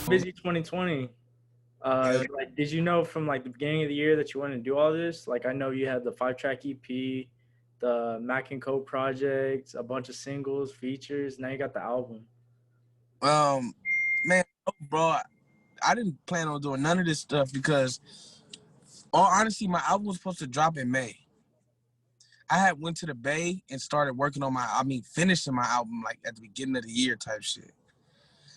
Busy 2020. Yeah. Like, did you know from like the beginning of the year that you wanted to do all this? Like, I know you had the 5 track EP, the Mackk&Co project, a bunch of singles, features. Now you got the album. Um, man, bro, I didn't plan on doing none of this stuff because, all honesty, my album was supposed to drop in May. I had went to the Bay and started working on finishing my album like at the beginning of the year type shit.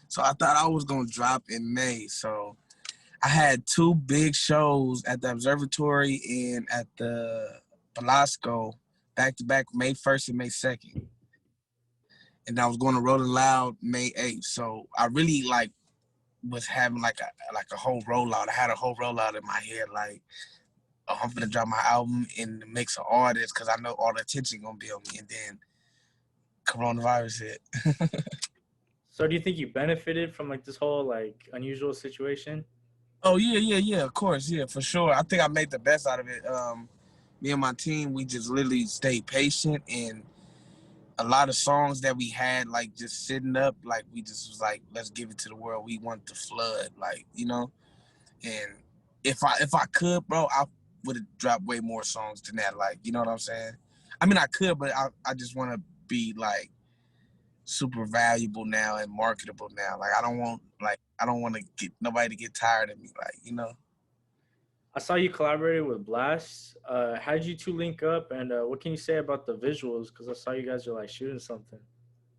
So I thought I was gonna drop in May. So I had 2 big shows at the Observatory and at the Blxst back to back, May 1st and May 2nd. And I was going to Rolling Loud May 8th. So I really was having like a whole rollout. I had a whole rollout in my head, like, oh, I'm gonna drop my album in the mix of all this because I know all the attention gonna be on me. And then coronavirus hit. So do you think you benefited from like this whole like unusual situation? Oh yeah, of course, yeah, for sure. I think I made the best out of it. Me and my team, we just literally stayed patient, and a lot of songs that we had like just sitting up, like we just was like, let's give it to the world. We want to flood, like, you know. And if I could, bro, I would have dropped way more songs than that. Like, you know what I'm saying? I mean, I could, but I just want to be like super valuable now and marketable now. Like, I don't want to get nobody to get tired of me. Like, you know. I saw you collaborated with Blxst. How did you two link up, and what can you say about the visuals? Because I saw you guys are like shooting something.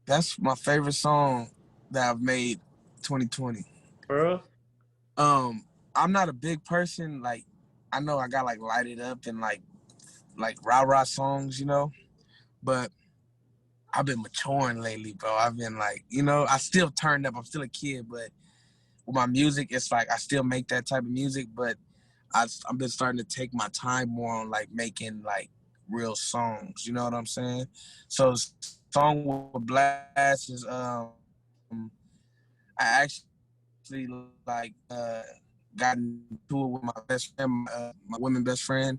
That's my favorite song that I've made 2020. For real? I'm not a big person. Like, I know I got like Light It Up and like rah-rah songs, you know, but I've been maturing lately, bro. I've been like, you know, I still turned up. I'm still a kid, but with my music, it's like I still make that type of music, but I've been starting to take my time more on like making like real songs. You know what I'm saying? So song with Blxst is I actually got into it with my best friend, my woman best friend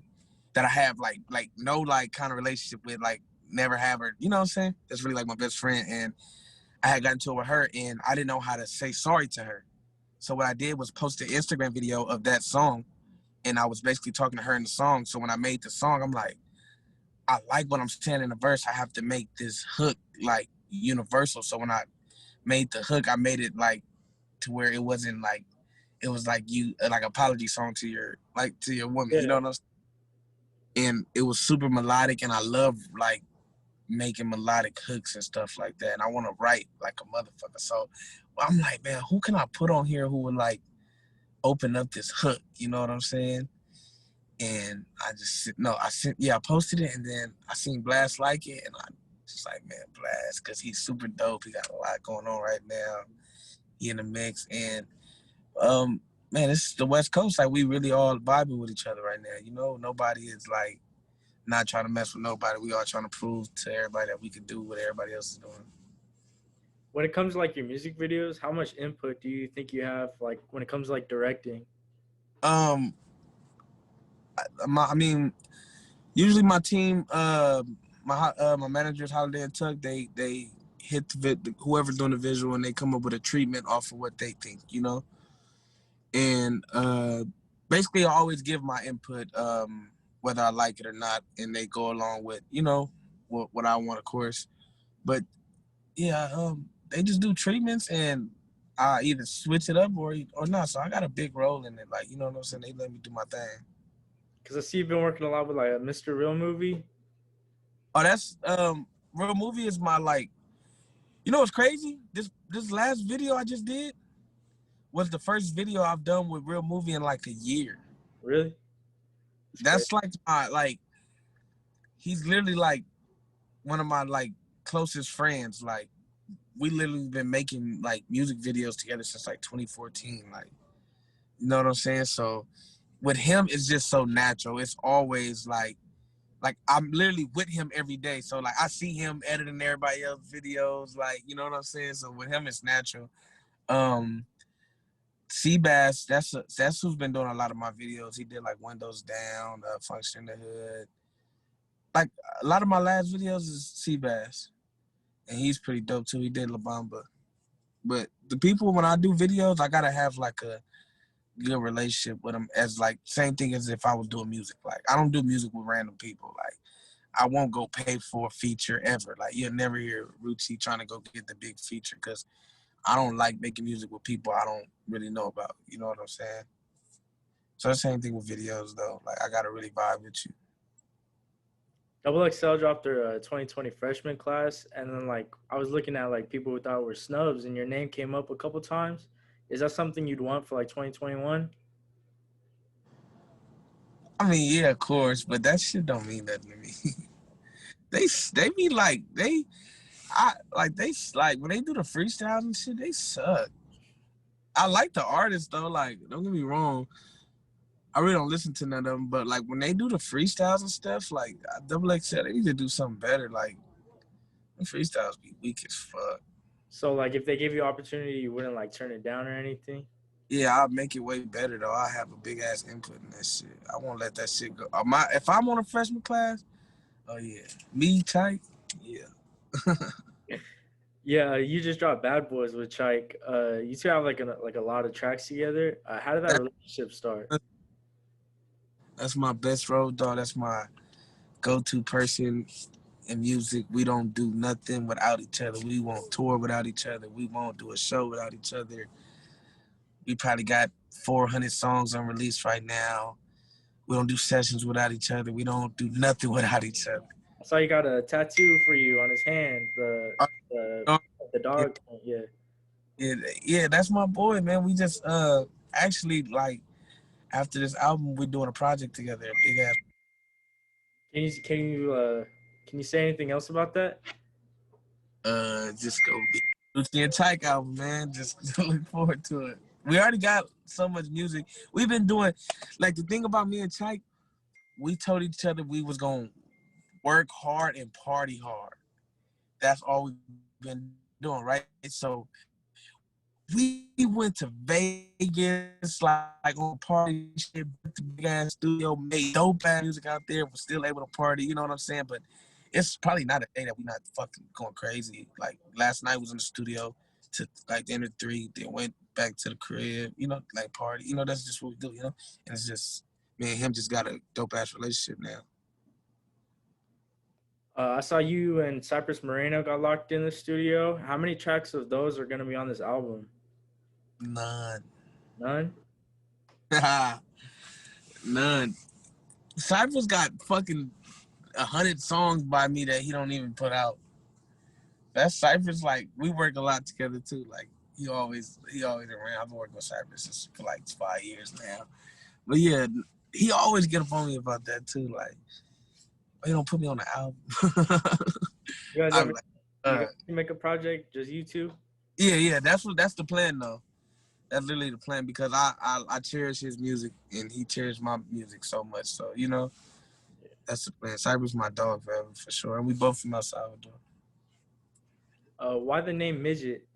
that I have like no like kind of relationship with, like never have her. You know what I'm saying? That's really like my best friend, and I had gotten into it with her, and I didn't know how to say sorry to her. So what I did was post an Instagram video of that song, and I was basically talking to her in the song. So when I made the song, I'm like, I like what I'm saying in the verse. I have to make this hook like universal. So when I made the hook, I made it like to where it wasn't like, it was like you like apology song to your woman. You know Yeah. what I'm saying? And it was super melodic, and I love like making melodic hooks and stuff like that. And I want to write like a motherfucker. So I'm like, man, who can I put on here who would like open up this hook? You know what I'm saying? And I posted it, and then I seen Blxst like it, and I just like, man, Blxst, because he's super dope. He got a lot going on right now. He in the mix, and man, this is the West Coast. Like, we really all vibing with each other right now. You know, nobody is like not trying to mess with nobody. We all trying to prove to everybody that we can do what everybody else is doing. When it comes to like your music videos, how much input do you think you have like when it comes to like directing? Um, I mean, usually my team, my managers, Holiday and Tuck, they hit whoever's doing the visual, and they come up with a treatment off of what they think, you know. And basically, I always give my input, whether I like it or not, and they go along with, you know, what I want, of course. But yeah, they just do treatments, and I either switch it up or not. So I got a big role in it, like, you know what I'm saying. They let me do my thing. Because I see you've been working a lot with like a Mr. Real movie. Oh, that's Real Movie is my like. You know what's crazy? This last video I just did was the first video I've done with Real Movie in like a year. Really? It's crazy. That's like my like. He's literally like one of my like closest friends. Like, we literally been making like music videos together since like 2014. Like, you know what I'm saying? So with him, it's just so natural. It's always like I'm literally with him every day. So like I see him editing everybody else's videos, like, you know what I'm saying? So with him, it's natural. Seabass, that's who's been doing a lot of my videos. He did like Windows Down, Function in the Hood. Like, a lot of my last videos is Seabass. And he's pretty dope too. He did La Bamba. But the people when I do videos, I gotta have like a good relationship with them. As like same thing as if I was doing music. Like I don't do music with random people. Like I won't go pay for a feature ever. Like you'll never hear Rucci trying to go get the big feature because I don't like making music with people I don't really know about. You know what I'm saying? So the same thing with videos though. Like I gotta really vibe with you. XXL dropped their 2020 freshman class, and then like I was looking at like people who thought were snubs, and your name came up a couple times. Is that something you'd want for like 2021? I mean, yeah, of course, but that shit don't mean nothing to me. they be like they when they do the freestyles and shit, they suck. I like the artists though. Like don't get me wrong, I really don't listen to none of them, but like when they do the freestyles and stuff, like XXL, they need to do something better. Like the freestyles be weak as fuck. So like if they gave you opportunity, you wouldn't like turn it down or anything. Yeah, I'll make it way better though. I have a big ass input in that shit. I won't let that shit go. If I'm on a freshman class, oh yeah, me tight, yeah. Yeah, you just dropped Bad Boys with Chike. You two have like a lot of tracks together. How did that That, relationship start? that's my best road dog. That's my go-to person in music. We don't do nothing without each other. We won't tour without each other. We won't do a show without each other. We probably got 400 songs unreleased right now. We don't do sessions without each other. We don't do nothing without each other. I saw you got a tattoo for you on his hand. The Uh, the dog. Yeah. yeah, yeah, that's my boy, man. We just actually like after this album, we're doing a project together. A big ass. Can you say anything else about that? Just go be Rucci and Tyke album, man. Just look forward to it. We already got so much music. We've been doing like the thing about me and Tyke, we told each other we was gonna work hard and party hard. That's all we've been doing, right? So we went to Vegas, like on party shit, the big ass studio, made dope ass music out there. We're still able to party, you know what I'm saying? But it's probably not a day that we're not fucking going crazy. Like last night was in the studio to like the end of 3, then went back to the crib, you know, like party. You know, that's just what we do, you know? And it's just me and him just got a dope ass relationship now. I saw you and Cypress Moreno got locked in the studio. How many tracks of those are gonna be on this album? None. None. None. Cypher's got fucking 100 songs by me that he don't even put out. That's Cypher's like we work a lot together too. Like he always around. I've been working with Cypress for like 5 years now. But yeah, he always get up on me about that too. Like, he don't put me on the album. You guys I'm ever like, you guys make a project just you two? yeah. That's the plan though. That's literally the plan because I cherish his music and he cherished my music so much. So you know, that's the plan. Cyber's my dog forever for sure, and we both from El Salvador. Why the name Midget?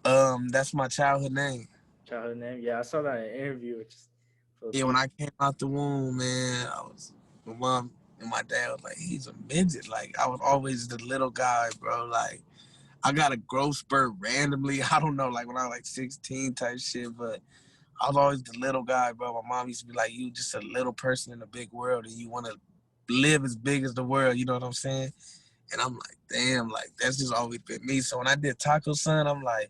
That's my childhood name. Childhood name? Yeah, I saw that in an interview. It just feels Yeah, funny. when I came out the womb, man, my mom and my dad was like, he's a midget. Like, I was always the little guy, bro. Like, I got a growth spurt randomly. I don't know, like when I was like 16 type shit, but I was always the little guy, bro. My mom used to be like, you just a little person in a big world and you want to live as big as the world. You know what I'm saying? And I'm like, damn, like, that's just always been me. So when I did Tako Son, I'm like,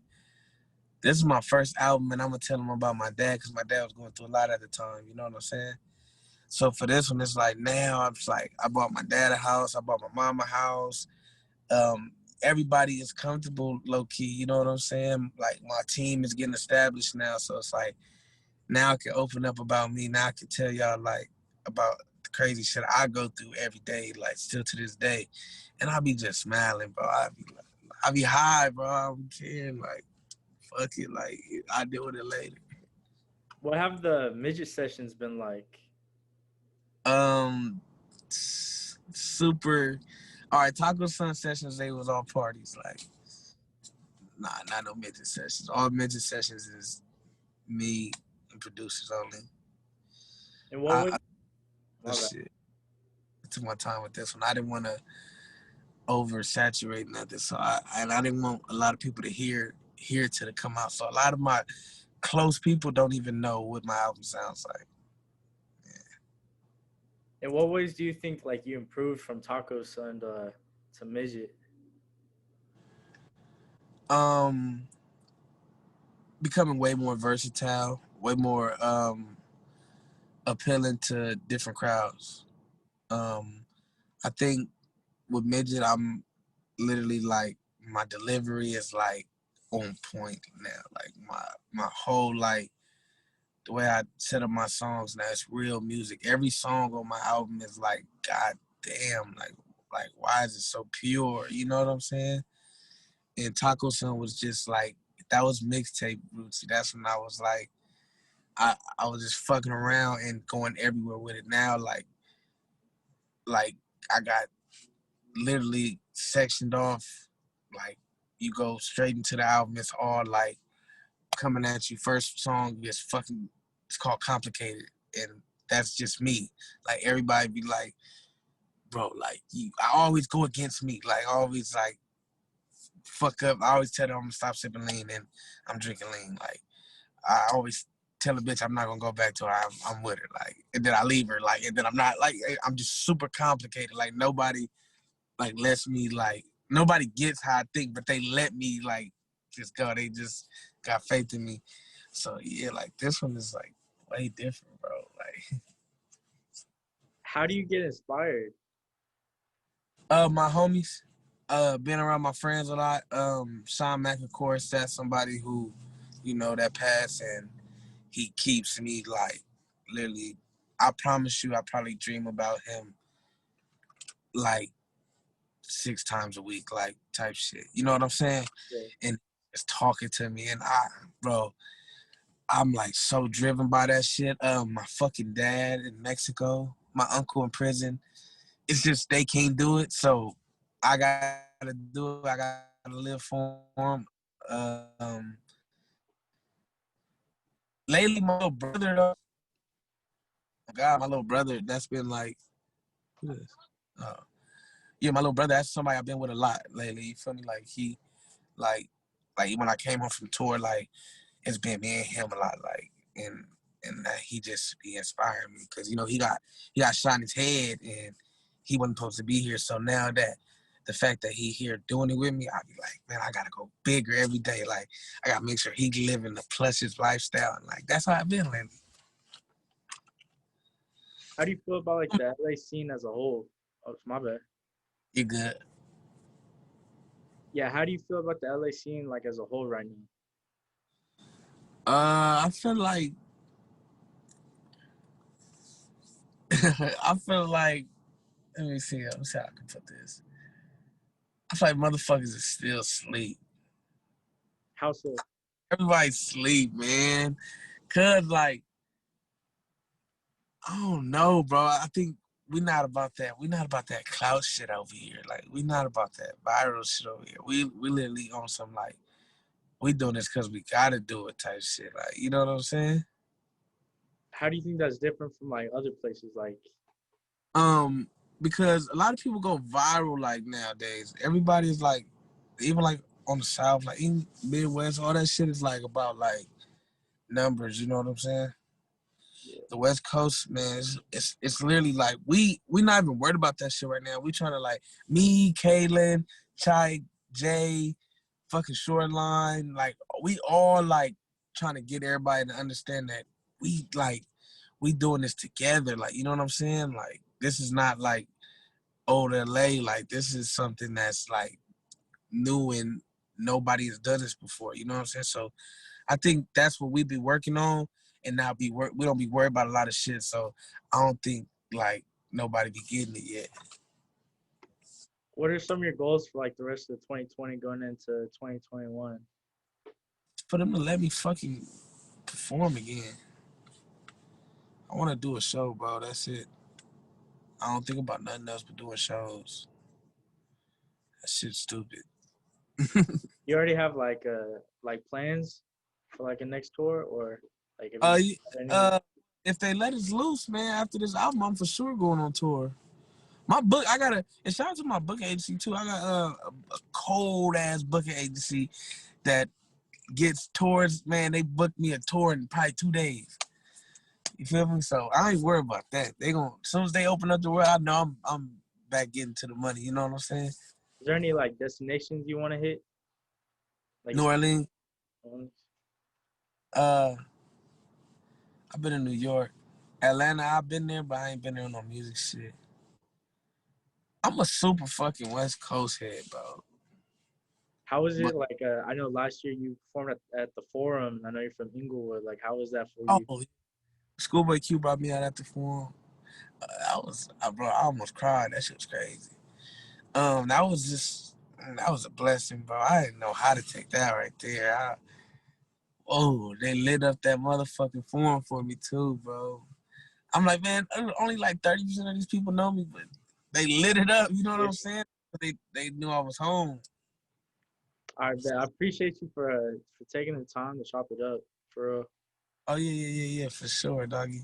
this is my first album, and I'm gonna tell him about my dad because my dad was going through a lot at the time. You know what I'm saying? So for this one, it's like now I'm just like I bought my dad a house, I bought my mom a house. Um, Everybody is comfortable, low key. You know what I'm saying? Like my team is getting established now, so it's like now I can open up about me. Now I can tell y'all like about the crazy shit I go through every day, like still to this day, and I'll be just smiling, bro. I be high, bro. I'm kidding, like fuck it, like I deal with it later. What have the midget sessions been like? Um, super. All right, Taco Sun sessions. They was all parties. Like, nah, not no midget sessions. All midget sessions is me and producers only. And what was I my bad. this shit. I took my time with this one. I didn't want to oversaturate nothing, so I didn't want a lot of people to hear here till it come out. So a lot of my close people don't even know what my album sounds like. In what ways do you think like you improved from Taco Son to Midget? Becoming way more versatile, way more appealing to different crowds. I think with Midget, I'm literally like my delivery is like on point now. Like my whole like the way I set up my songs now, it's real music. Every song on my album is like, God damn, like why is it so pure? You know what I'm saying? And Taco Son was just like, that was mixtape Rucci. That's when I was like, I was just fucking around and going everywhere with it. Now like I got literally sectioned off. Like you go straight into the album. It's all like coming at you. First song is fucking. It's called Complicated, and that's just me. Like everybody be like, bro, like you. I always go against me. Like I always like fuck up. I always tell them I'm gonna stop sipping lean and I'm drinking lean. Like I always tell a bitch I'm not gonna go back to her. I'm with her. Like and then I leave her. Like and then I'm not. Like I'm just super complicated. Like nobody like lets me like nobody gets how I think, but they let me like just go. They just got faith in me. So yeah, like this one is like way different, bro. Like How do you get inspired? my homies, being around my friends a lot. Sean Mackk, of course, that's somebody who, you know, that passed and he keeps me like literally. I promise you, I probably dream about him like 6 times a week, like type shit. You know what I'm saying? Yeah. And it's talking to me, and bro, I'm like so driven by that shit. My fucking dad in Mexico, my uncle in prison. It's just they can't do it, so I gotta do it. I gotta live for them. Lately, my little brother, though, God, my little brother, that's been like, who is? Yeah, my little brother, that's somebody I've been with a lot lately. You feel me? Like like when I came home from tour, like it's been me and him a lot, like and he just be inspiring me because you know he got shot in his head and he wasn't supposed to be here. So now that the fact that he here doing it with me, I be like, man, I gotta go bigger every day. Like I gotta make sure he living the plushest lifestyle, and like that's how I've been lately. How do you feel about like the LA scene as a whole? Oh, it's my bad. You good? Yeah, how do you feel about the LA scene like as a whole right now? I feel like I feel like let me see how I can put this. I feel like motherfuckers is still asleep. How so? Everybody sleep, man. Cause like, I don't know, bro. I think we not about that. We not about that clout shit over here. Like we not about that viral shit over here. We literally on some like we doing this cause we gotta do it type shit. Like, you know what I'm saying? How do you think that's different from like other places? Like, Because a lot of people go viral like nowadays. Everybody's like, even like on the South, like in Midwest, all that shit is like about like numbers. You know what I'm saying? yeah, The West Coast, man, it's literally like we not even worried about that shit right now. We trying to like me, Kaylin, Chai, Jay, fucking Shoreline, like we all like trying to get everybody to understand that we doing this together. Like, you know what I'm saying? Like this is not like old LA. Like this is something that's like new and nobody has done this before. You know what I'm saying? So I think that's what we be working on, and now we don't be worried about a lot of shit. So I don't think like nobody be getting it yet. what are some of your goals for like the rest of 2020 going into 2021? For them to let me fucking perform again. I want to do a show, bro. That's it. I don't think about nothing else but doing shows. That shit's stupid. You already have like plans for like a next tour or like if Uh, you y- any uh, if they let us loose, man, after this album, I'm for sure going on tour. My book, and shout out to my booking agency too. I got a cold ass booking agency that gets tours, man, they booked me a tour in probably 2 days. You feel me? So I ain't worried about that. They gonna as soon as they open up the world, I know I'm back getting to the money. You know what I'm saying? Is there any like destinations you want to hit? Like New Orleans. Uh, I've been in New York, Atlanta. I've been there, but I ain't been there on no music shit. I'm a super fucking West Coast head, bro. how was But it? Like, I know last year you performed at the Forum. I know you're from Inglewood. Like, how was that for you? oh, Schoolboy Q brought me out at the forum. Bro, I almost cried. That shit was crazy. That was a blessing, bro. I didn't know how to take that right there. They lit up that motherfucking forum for me too, bro. I'm like, man, only like 30% of these people know me, but they lit it up. You know what I'm saying? They knew I was home. All right, bet. I appreciate you for taking the time to chop it up, for real. Oh yeah, for sure, doggy.